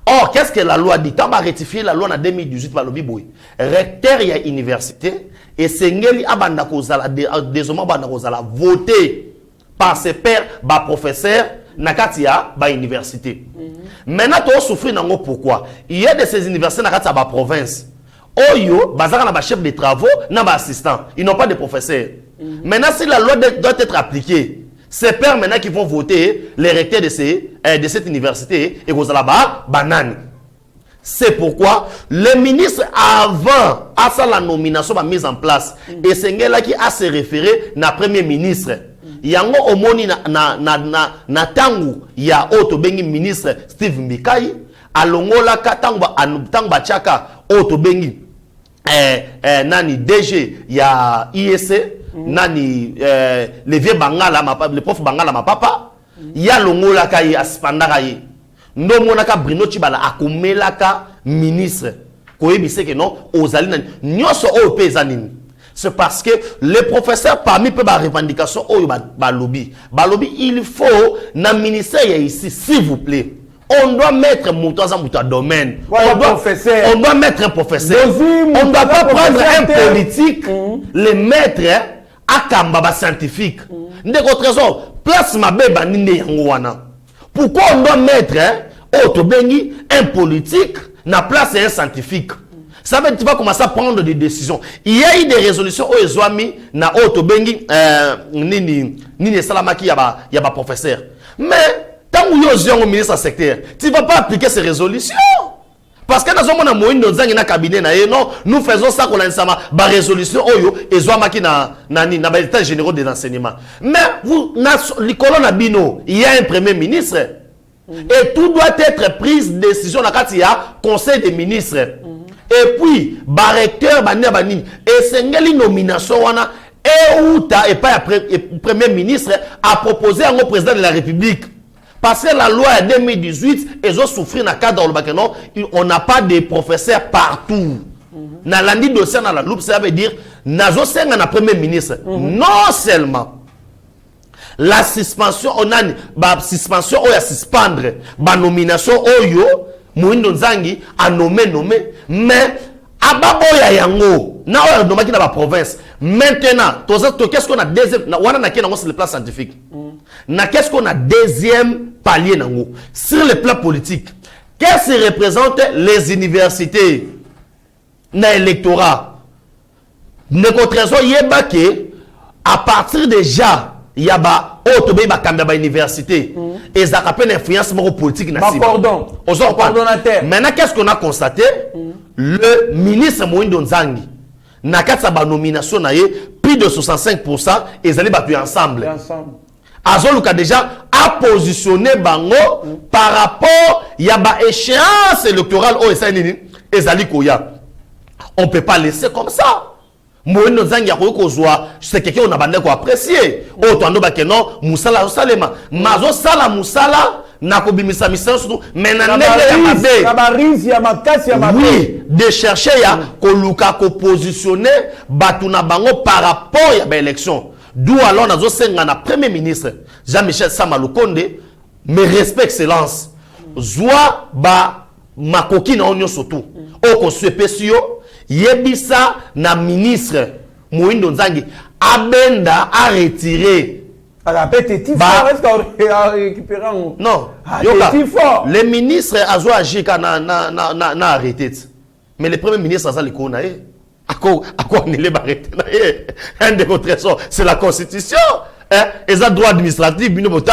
Or, qu'est-ce que la loi dit? Tant va rectifier la loi en 2018 par le Biboui. Recteur y a université et Sengeli abanda kozala désormais abanda kozala voté par ses pairs, ba professeurs, nakatia ba université. Maintenant, tu as souffert nango pourquoi? Il y a de ces universités nakatia ba province. Oyo, bazara na ba chef de travaux, na ba assistant. Ils n'ont pas de professeurs. Maintenant, si la loi doit être appliquée, ces pères maintenant qui vont voter les recteurs de cette université et vous allez là-bas, banane. C'est pourquoi le ministre avant à ça la nomination va mise en place et c'est là qui a se référé na premier ministre. Yango omoni na tangu ya auto bengi ministre Steve Mbikai alongola ka tangu ba chaka auto bengi nani DG ya IEC nani le vieux bangala le prof bangala ma papa ya longola ka yi aspandaka yi ndo monaka Bruno Chibala akomelaka ministre koyebise que non ozali nani nyoso o peza nini c'est parce que les professeurs parmi peu ba revendication oyo ba lobby il faut na ministère ya ici s'il vous plaît on doit mettre Moutaza Mouta domaine. On doit mettre un professeur. On ne doit pas prendre un politique, le mettre à Kambaba scientifique. Ndeko trésor, place ma beba ninde yangoana. Pourquoi on doit mettre Otobengi un politique na place un scientifique? Ça veut dire que tu vas commencer à prendre des décisions. Il y a eu des résolutions au Ezwami na Otobengi nini salamaki yaba professeur. Mais tant que vous êtes au ministre secteur, tu ne vas pas appliquer ces résolutions. Parce que nous sommes dans le cabinet, non, nous faisons ça qu'on a une résolution et dans l'état général des enseignements. Mais vous, il y a un premier ministre et tout doit être pris décision dans le conseil des ministres. Et puis, recteur, et c'est une nomination. Et où et pas le premier ministre a proposé au président de la République. Parce que la loi de 2018, ils ont souffert dans le cadre de non, on n'a pas de professeurs partout. Dans l'andi dossier dans la loupe, ça veut dire, nazo senga na premier ministre. Non seulement la suspension, on a une suspension, on a suspendre, la nomination, oyo, Moïndo Nzangi a nommé, mais Ababoya Yango, na on a nommé dans la province. Maintenant, qu'est-ce qu'on a deuxième, on a sur le plan scientifique. Qu'est-ce qu'on a deuxième palier sur le plan politique? Qu'est-ce que représentent les universités dans l'électorat? Ne contre-raison, à partir déjà, il y a des universités et ça a une influence politique. Maintenant, qu'est-ce qu'on a constaté? Le ministre Moïndo Nzangi, na sa nomination, plus de 65%, ils allaient battre ensemble. Azoluka déjà a positionné Bango par rapport à la échéance électorale au SNN et Zali Koya. On ne peut pas laisser comme ça. Moïno Nzangi a c'est quelqu'un qu'on a bandé qu'on apprécier. Oh, tu as dit non, Moussala Salema. Mazo Sala Moussala, Nakobimisa Missa surtout. Mais oui, de chercher à Koluka ko positionner Batuna Bango par rapport à l'élection. D'où alors nous avons un premier ministre Jean-Michel Samalukonde, mais respect excellence. Zoua ba makoki na onyo surtout. Au conseil pesio yebisa na ministre Moïndo Nzangi abenda a retiré. Non, le ministre a joué à Jika na arrêté. Mais le premier ministre a zali kona à quoi on est arrêté? Un des contre-raisons, c'est la constitution. Ils ont droit administratif, ils ont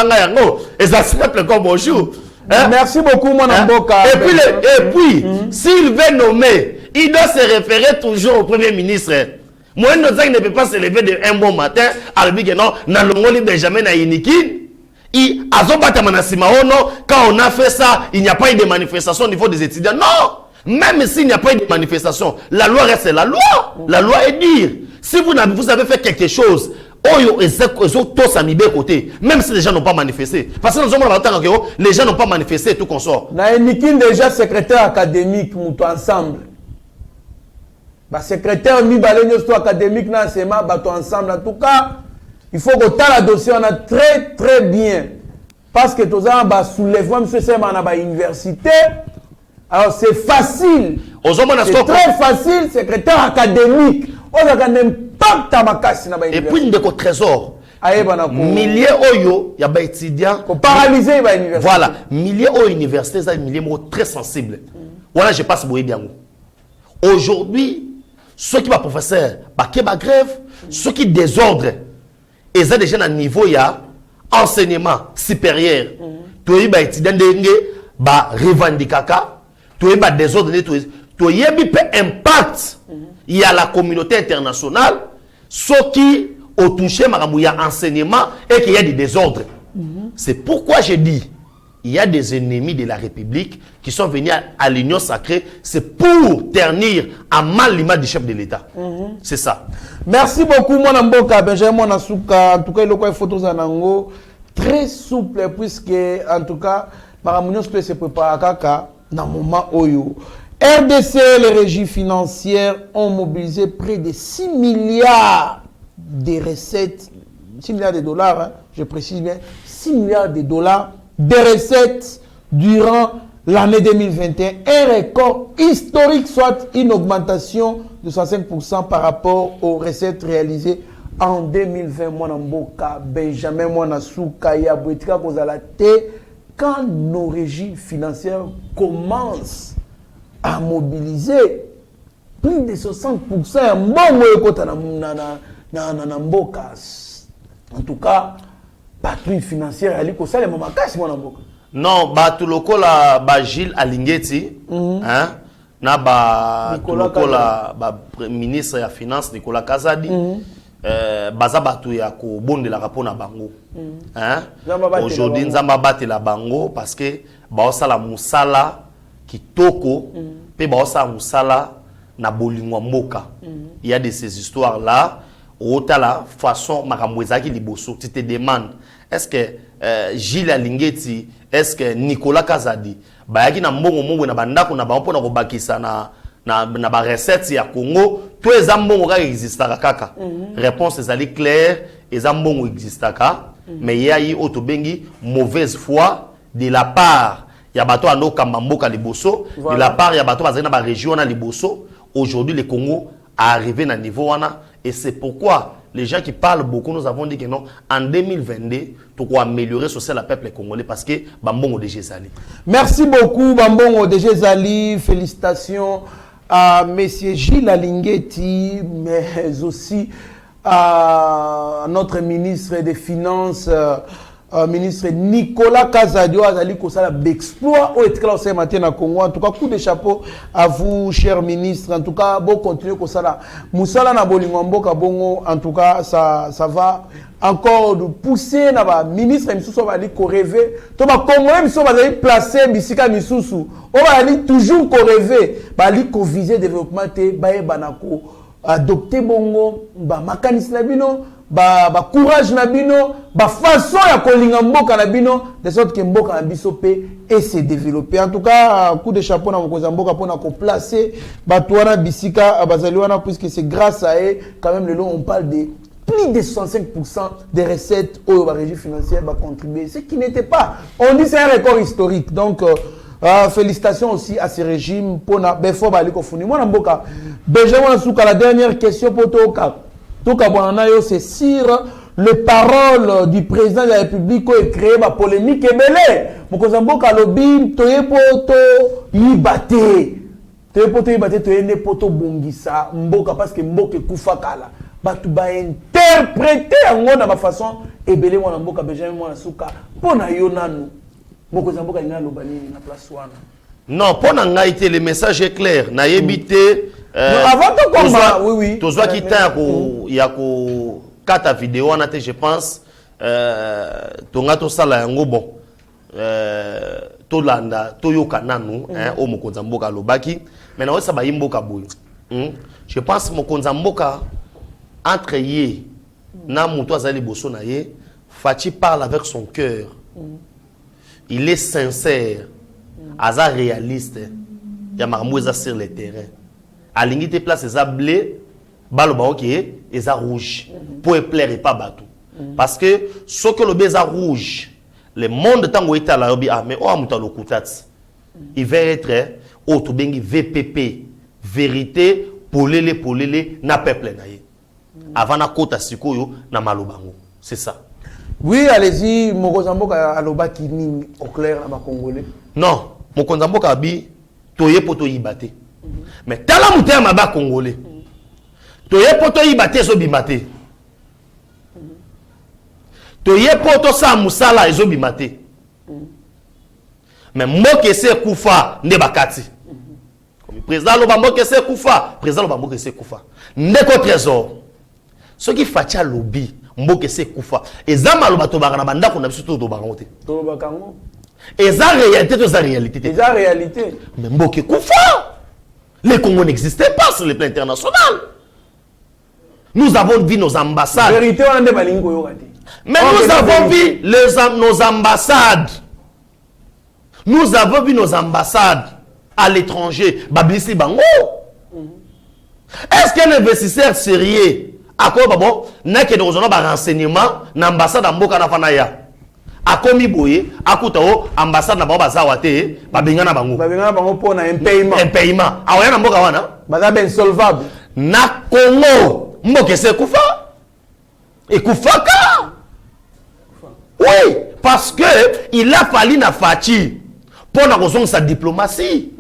simple comme bonjour. Merci beaucoup, mon Mboka. Et puis, s'il veut nommer, il doit se référer toujours au premier ministre. Moi, ne peut pas se lever d'un bon matin, à dire que non, dans le monde Benjamin a Yinikin. Quand on a fait ça, il n'y a pas eu de manifestation au niveau des étudiants. Non! Même s'il n'y a pas eu de manifestation, la loi reste la loi. La loi est dire. Si vous avez fait quelque chose, même si les gens n'ont pas manifesté. Parce que nous avons les gens n'ont pas manifesté et tout qu'on sort. Nous avons déjà secrétaire académique ensemble. Secrétaire académique ensemble. En tout cas, il faut que le dossier on a très très bien. Parce que tous les soulèvements, monsieur Sema, à l'université. Alors c'est facile. C'est très facile, secrétaire académique. On a un impact à ma casse. Et puis, il y a un trésor. Milliers oyo, il y a des étudiants. Paralysé, voilà. Milliers aux universités, il y a des milliers très sensibles. Voilà, je passe pour aujourd'hui, ceux qui sont professeurs, qui sont grève, ceux qui désordre, ils ont déjà un niveau, il y a enseignement supérieur. Tous les étudiants qui revendiquent. Tu as des ordres, tu as impact. Il y a la communauté internationale, ceux qui ont touché l'enseignement et qu'il y a des désordres. C'est pourquoi je dis, il y a des ennemis de la République qui sont venus à l'Union sacrée, c'est pour ternir à mal l'image du chef de l'État. C'est ça. Merci beaucoup, mon Mboka, Benjamin Nasuka. En tout cas, il y a des photos en très souple, puisque, en tout cas, Maramounion se prépare à Kaka. Dans le moment où RDC, les régies financières ont mobilisé près de 6 milliards de recettes, 6 milliards de dollars, hein, je précise bien, 6 milliards de dollars de recettes durant l'année 2021. Un record historique, soit une augmentation de 65% par rapport aux recettes réalisées en 2020. Mwanamboka, Benjamin Mwanasuka, Yabouetika, Kozalate. Quand nos régies financières commencent à mobiliser plus de 60%, en tout cas, patrouille financière, elle est comme ça, les moments cassent, non, tout le coup, la Gilles Alingeti, hein, ministre de la Finance, Nicolas Kazadi, baza batu ya ko bonde la rapport na bango hein aujourd'hui nzamba bate la bango parce que ba osala musala kitoko pe ba osala musala na bolingwa mboka il y a de ces histoires là ota la façon makambo ezaki liboso tu te demandes est-ce que Gilles Alingeti, est-ce que Nicolas Kazadi, bayaki na mbongo na bandako na ba mpona ko bakisa na ba recette ya Congo, tous les ambongo ka existaka kaka. Réponse ezali claire, les ambongo existaka, mais il y a eu autobengi mauvaise foi de la part ya bato ando kamamboka liboso, de la part ya bato bazali na ba région na liboso. Aujourd'hui le Congo a arrivé à niveau wana et c'est pourquoi les gens qui parlent beaucoup, nous avons dit que non, en 2022, tu dois améliorer social le peuple congolais parce que Bambongo DG Zali. Merci beaucoup, Bambongo DG Zali. Félicitations à M. Gilles Alingeti, mais aussi à notre ministre des Finances, ministre Nicolas Kazadio Azali Kosala Bexploit au éclat au matin à Congo. En tout cas, coup de chapeau à vous, cher ministre. En tout cas, bon continuer Kosala. Moussala na bolingombo kabongo. En tout cas, ça va encore de pousser na ba ministre Misusu va aller ko rêver. To ba Congolais Misusu va aller placer bisika Misusu. On va aller toujours ko rêver, ba aller ko viser développement te ba e banako adopter bongo ba makanisi na bino. Ba courage na bino, ba façon ya kolinga mboka na bino, de sorte que mboka na biso pe et se développer. En tout cas, coup de chapeau na mokoza mboka pona ko placer ba toana bisika bazali wana puisque c'est grâce à eux quand même le long on parle de plus de 65% des recettes au régime financier va contribuer, ce qui n'était pas. On dit c'est un record historique. Donc félicitations aussi à ce régime pona befo ba liko funi. Moi na mboka Benjamin Souka, la dernière question pour Toka. Donc, c'est sur les paroles du président de la République qui a créé la polémique et belé. Mokozambo Kalobi, Toyepoto, Yibate. Toyepoto, Yibate, Toyepoto, Bongisa, Mboka, parce que Mboka Koufakala. Batu ba interpréter en gros de ma façon et belé mon Mboka Benjamin Moussouka. Pona Yonanu. Mokozambo Kalina Lobani, na place wana. Non, pour n'engaiter, le message est clair. N'ayébité. Avant de combat, oui. Tu vois qu'il y a quatre vidéos, je pense. Tonga to sala yango bon. To landa, to yoka nanu, o mokonzamboka lobaki. Maintenant, ça va yimboka boy. Je pense mokonzamboka entre yé na muto azali boso na yé, Fachi parle avec son cœur. Il est sincère. Aza réaliste. Il y a marmouza sur le terrain. Alingi te place eza blé, baloba ok, eza rouge. Pour plaire et pas bateau. Parce que ce que le beza rouge, le monde tango est à la obi ah mais oh amuta lo kutats. Il va être auto bengi VPP, vérité polele na peuple na ye. Avant na kota sikoyo na malobango. C'est ça. Oui, allez-y, Mokozamboka aloba ki nini au clair na ba Congolais. Non, Mokozamboka bi toye poto yibate. Mais tala mouté ma ba Congolais. Toye poto yibate so bimate. Toye poto sa musala ezo bimate. Mais mboke se kufa nde bakati. Comme président lo mboke se kufa, président lo mboke se kufa. Ndeko trésor. Ce qui fatia lobby mboke se kufa. Ezama lo bato bana banda ko na biso to barangote. To bakango. Eza réalité to za réalité. Eza réalité. Mais mboke kufa. Les Congos n'existaient pas sur le plan international. Nous avons vu nos ambassades. Vérité on ande balingo yo kati. Mais nous avons vu nos ambassades. Nous avons vu nos ambassades à l'étranger. Bablisi Bango. Est-ce qu'un investisseur sérieux, à quoi bon, n'a que nous avons des renseignements, l'ambassade d'Amboka na fanaya. A komi boye, a koutao, ambassade na bamba zawate, babengana bango. Babengana bango pour un paiement. Un paiement. Ah ouais, na mboka wana. Baza ben solvable. Na Congo, mboke se kufa. Et kufaka. Oui, parce que il a fallu na Fachi pour na raison sa diplomatie.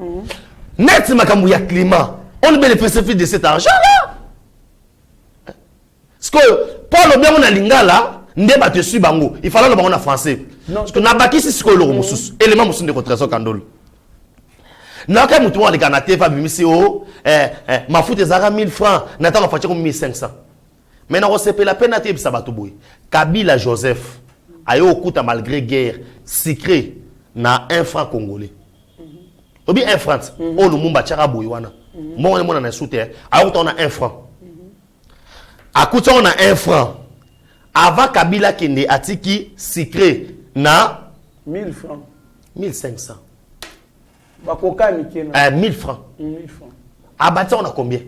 Net makamou ya climat. On bénéficie de cet argent là. Parce que pour le bien on a lingala, ndé battu sur bango. Il fallait le bango en français. Parce que na baki si ko le mususu. Élément mususu de contre trésor kandol. Na ka mutu wa de kanate fa bimisi o ma foute ezara 1000 francs, na ta Fachi comme 1500. Mais na ko sepe la peine na te bisa batu boy. Kabila Joseph ayo okuta malgré guerre secret na un franc congolais. Obi un franc o lumumba tchara boy wana. Mon mona na soute ayo on a un franc. Akuta on a un franc. Avant Kabila kende atiki secret na 1000 francs. 1500. Bakoka mikena. 1000 francs. 1000 francs. Abattu on a combien?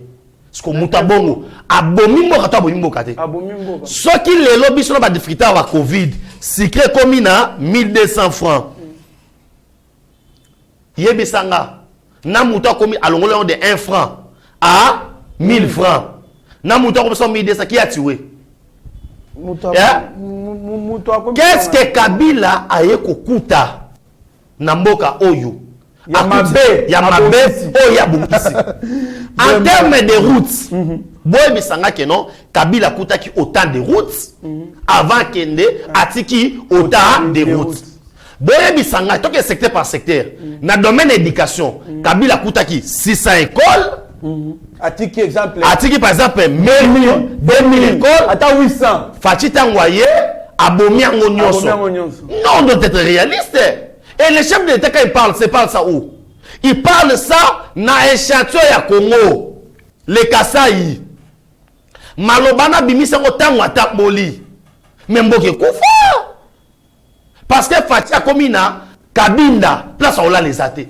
Parce que mutabongo abomi mboka to abomi mboka te. Abomi mboka. Soki lelo biso na ba difficulté wa Covid, secret komi na 1200 francs. Yebisanga na muta komi alongolo de 1 franc à 1000 francs. Na muta komi 1200 qui a tué. Qu'est-ce que Kabila a kokuta na mboka oyo? Yamabe oya bukisi. En termes de routes, boy bisanga que non, Kabila kutaki autant de routes avant kende atiki autant de routes. Boy bisanga to que secteur par secteur. Na domaine éducation, Kabila kutaki 600 écoles. Atiki exemple. Atiki par exemple 2000 écoles. Ata 800. Fachita Ngoye abomi yango nyonso. Non, on doit être réaliste. Et le chef de l'État, quand il parle ça où? Il parle ça dans échantillon ya Congo. Le Kasaï. Malobana bimisa ngo tango atamboli. Memboke kufa. Parce que Fatia komi na Kabinda, place à Ola les athées.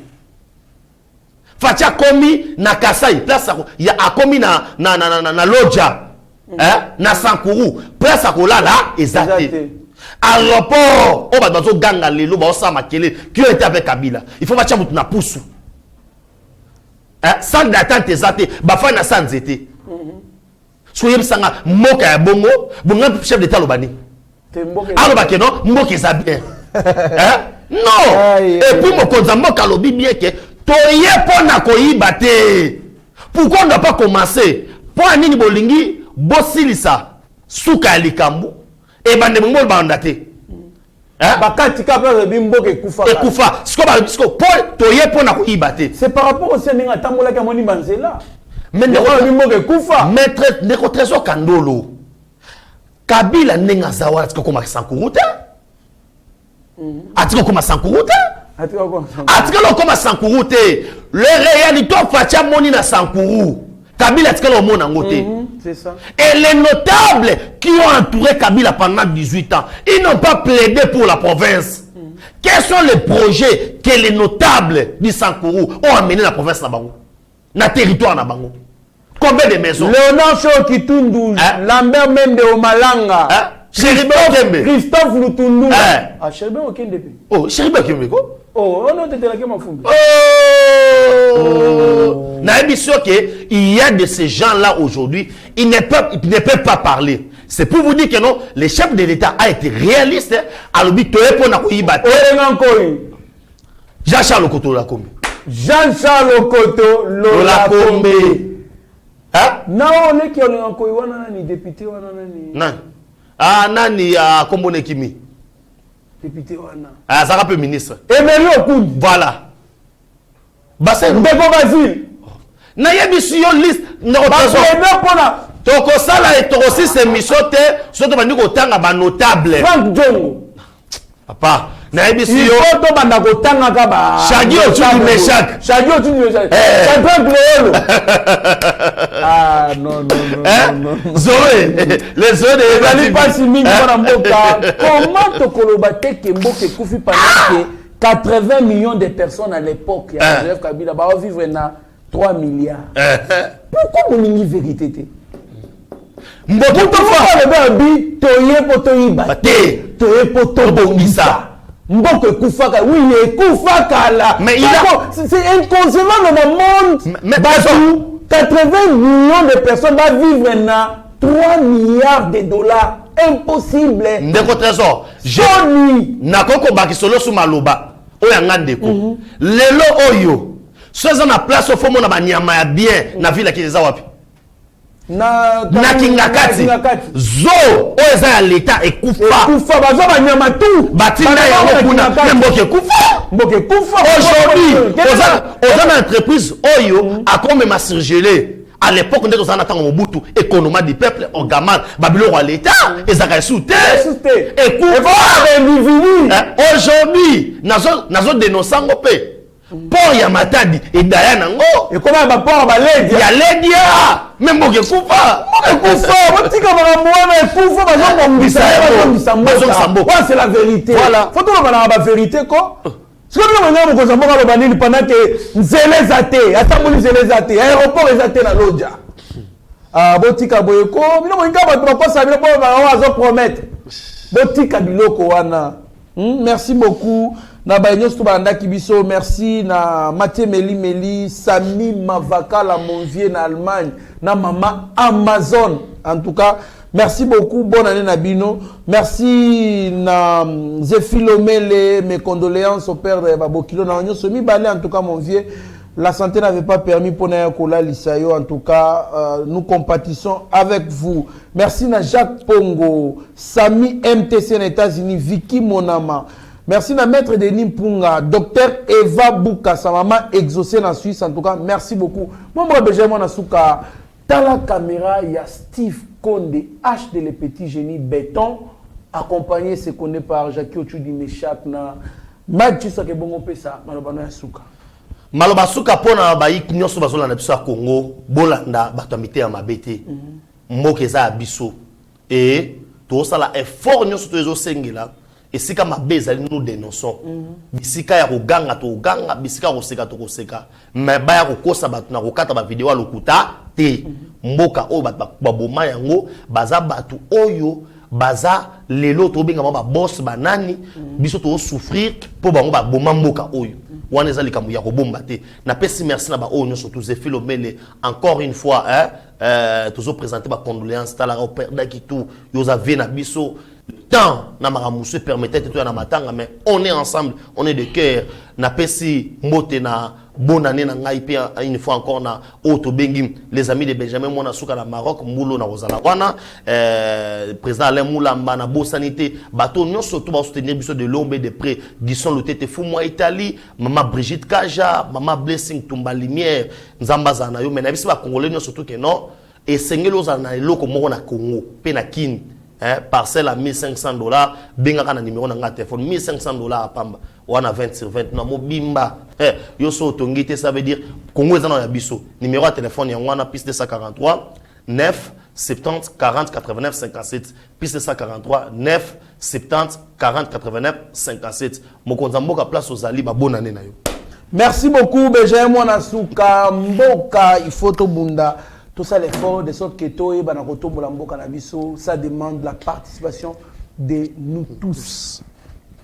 Fatia komi na Kasaï, place à ya komi na Lodja. Na Sankuru, place à Ola là les athées. À l'aéroport, on va dans un gang à l'élo, on va makele qui était avec Kabila. Il faut matcher na poussou. Sans d'attente tes athées, bafa na sans été. Soyez sanga moka ya bongo, bongo chef d'état lobani. Alors bah que non, moka ça bien. Non. Et puis mon konza moka lobi bien que toye pona koyiba te. Pourquoi on n'a pas commencé? Pour nini bolingi bosilisa suka likambu et bande mongol bandate. Bakati kapela bimboke kufa. Et kufa, sko pour toye pona koyiba te. C'est par rapport au séninga tambola ka moni banzela. Mais bimboke kufa. Maître ndeko trésor kandolo. Kabila nenga zawa atiko koma sankuruta. Atiko koma sankuruta. Atiko koma sankuruta. Le réalité fatia moni na sankuru. Kabila atiko mona ngote. C'est ça. Et les notables qui ont entouré Kabila pendant 18 ans, ils n'ont pas plaidé pour la province. Quels sont les projets que les notables du Sankuru ont amené la province Nabango? Na territoire Nabango. Combien de maisons? Léonard Chokitundu, Lambert Mende Omalanga, Christophe Lutundu. Ah, Chéribe Okende. Oh, Chéribe Okende. Oh, on a été là qui m'a fumé. Oh! Il y a de ces gens-là aujourd'hui, ils ne peuvent pas parler. C'est pour vous dire que non, le chef de l'État a été réaliste. Jean-Charles Okoto Lakombe. Jean-Charles Okoto Lakombe. Hein? Non, on est qui on encore ni député wana nani. Non. Ah nani a Kombone Kimi. Député wana. Ah ça rappelle ministre. Emeli Okundi. Voilà. Bassin Mbeko Basile. Na yebisu yo liste ne représente pas. Toko sala et toko si c'est misote, surtout bandi ko tanga ba notable. Frank Jongo. Papa, na yebisu yo to banda ko tanga ka ba. Shagi Otudu Meshak. Shagi Otudu Meshak. Champion Cléolo. Ah non. Zoé, les zones de la pas si mingi pour mboka. Comment to kolobate ke mboka kufi pendant que 80 millions de personnes à l'époque ya Joseph Kabila ba vivre na 3 milliards. Pourquoi mon mini vérité? Mboka to fa le bi toye potoyiba te toye potobongisa. Mboka kufaka oui kufaka là. Mais il a c'est inconcevable dans le monde. Mais 80 millions de personnes vont vivre na 3 milliards de dollars. Impossible. Ndeko trésor. Joni nakoko bakisolo su maloba. Oyanga ndeko. Lelo oyo. Soza na place au fond na banyama ya bien na ville ki eza wapi? Na Kingakati. Zo oza ya l'état ekufa. Ekufa bazo banyama tout. Batinda ya kuna mboke kufa. Mboke kufa. Aujourd'hui, oza na entreprise oyo a comme ma surgelé. À l'époque, on était dans un Mobutu, économie du peuple, on gamin, Babylone à l'État, et ça a sauté. Et aujourd'hui, nous avons dénoncé un peu. port ya Matadi et daya nango et comment ba port ba lady ya ledia même moke kufa botika ba mwana kufa ba zongo mbisa mboka c'est la vérité voilà faut tout ba vérité ko ce que nous avons besoin de banini pendant que nzele zate atamboli nzele zate aéroport ezate na loja botika boyeko bino moinga ba proposa bino ba azo promettre botika biloko wana. Merci beaucoup na baignos to banda kibiso, merci na Mathieu Meli Sami Mavaka la Monvier na Allemagne na mama Amazon. En tout cas, merci beaucoup, bonne année na bino. Merci na Zéphilomele, mes condoléances au père de Babokilo na onyo semi balé. En tout cas, mon vieux, la santé n'avait pas permis pour Nayakola Lisayo. En tout cas, nous compatissons avec vous. Merci na Jacques Pongo, Sami MTC aux États-Unis, Vicky Monama. Merci na Maître Denis Mpunga, Docteur Eva Bouka, sa maman exaucée en Suisse. En tout cas, merci beaucoup. Moi, Benjamin Nasuka, dans la caméra, il y a Steve Konde, H de le petit génie béton, accompagné, c'est connu par Jacques Ochoudi Meshap, na Mathieu Sakebongo Pesa, Malobano Yasuka. Maloba suka pona baik nyonso bazola na biso ya Congo bolanda bato mité ya mabete mboka eza ya biso et to sala effort nyonso to ezo sengela esika mabe ezali nous dénonçons bisika ya koganga to ganga bisika koseka to koseka mais ba ya kokosa bato na kokata ba vidéo lokuta te mboka oyo bato baboma yango baza bato oyo baza lelo to benga ba boss banani biso to souffrir po bango ba boma mboka oyo wana eza likambo ya kobomba te na pesi merci na ba oyo nyonso to Zéphilomele encore une fois toujours présenter ba condoléances tala au père d'Akitou yoza vie na biso temps na maramusu permettait tout na matanga mais on est ensemble on est de cœur na pesi mbote na bonne année na ngai pe une fois encore na auto bengi les amis de Benjamin Mona Suka na Maroc mbulo na ozala wana président Alain Moulamba na bo sanité bateau non surtout ba soutenir biso de l'ombe de près Gisson Lotete Fumwa Italie maman Brigitte Kaja maman Blessing Tumba Lumière nzamba za na yo mais na biso ba congolais non surtout que non et sengelo za na eloko moko na Congo pe na kin parcelle à $1,500 benga kana numéro na nga téléphone $1,500 à pamba wana 20 sur 20 na mobimba yo so tongité ça veut dire Congo ezana ya biso numéro de téléphone ya wana plus 243 9 70 40 89 57 plus 243 9 70 40 89 57 mokonza mboka place ozali ba bonne année na yo. Merci beaucoup Benjamin Mona Suka mboka il faut to bunda. Tout ça l'effort de sorte que Toé Banakoto Bolamboka Nabiso, ça demande la participation de nous tous.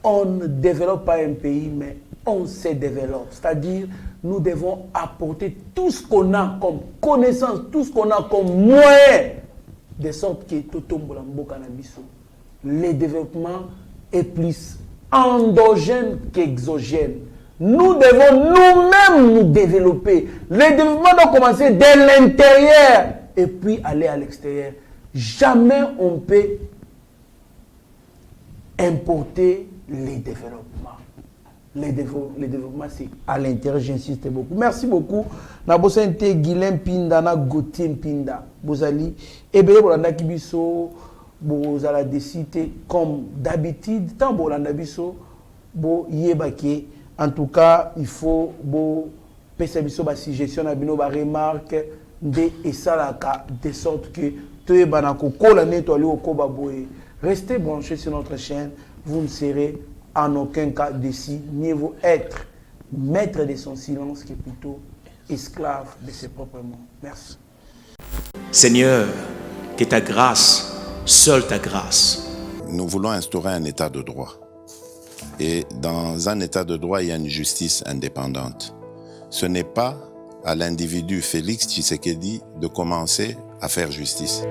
On ne développe pas un pays, mais on se développe. C'est-à-dire, nous devons apporter tout ce qu'on a comme connaissance, tout ce qu'on a comme moyen, de sorte que Toto Bolamboka Nabiso, le développement est plus endogène qu'exogène. Nous devons nous-mêmes nous développer. Le développement doit commencer dès l'intérieur et puis aller à l'extérieur. Jamais on peut importer les développements. Les développements, c'est à l'intérieur, j'insiste beaucoup. Merci beaucoup. Nabosente Guilhem Pinda, na Gauthier Pinda, Bozali. Et bien, Bolanda Kibiso, Bozala décidé comme d'habitude, tant Bolanda Biso, Bo Yebake. En tout cas, il faut que la suggestion de la remarque de Salaka de sorte que restez branchés sur notre chaîne. Vous ne serez en aucun cas déçus. Mieux vaut être maître de son silence que plutôt esclave de ses propres mots. Merci. Seigneur, que ta grâce, seule ta grâce. Nous voulons instaurer un état de droit. Et dans un état de droit, il y a une justice indépendante. Ce n'est pas à l'individu Félix Tshisekedi de commencer à faire justice.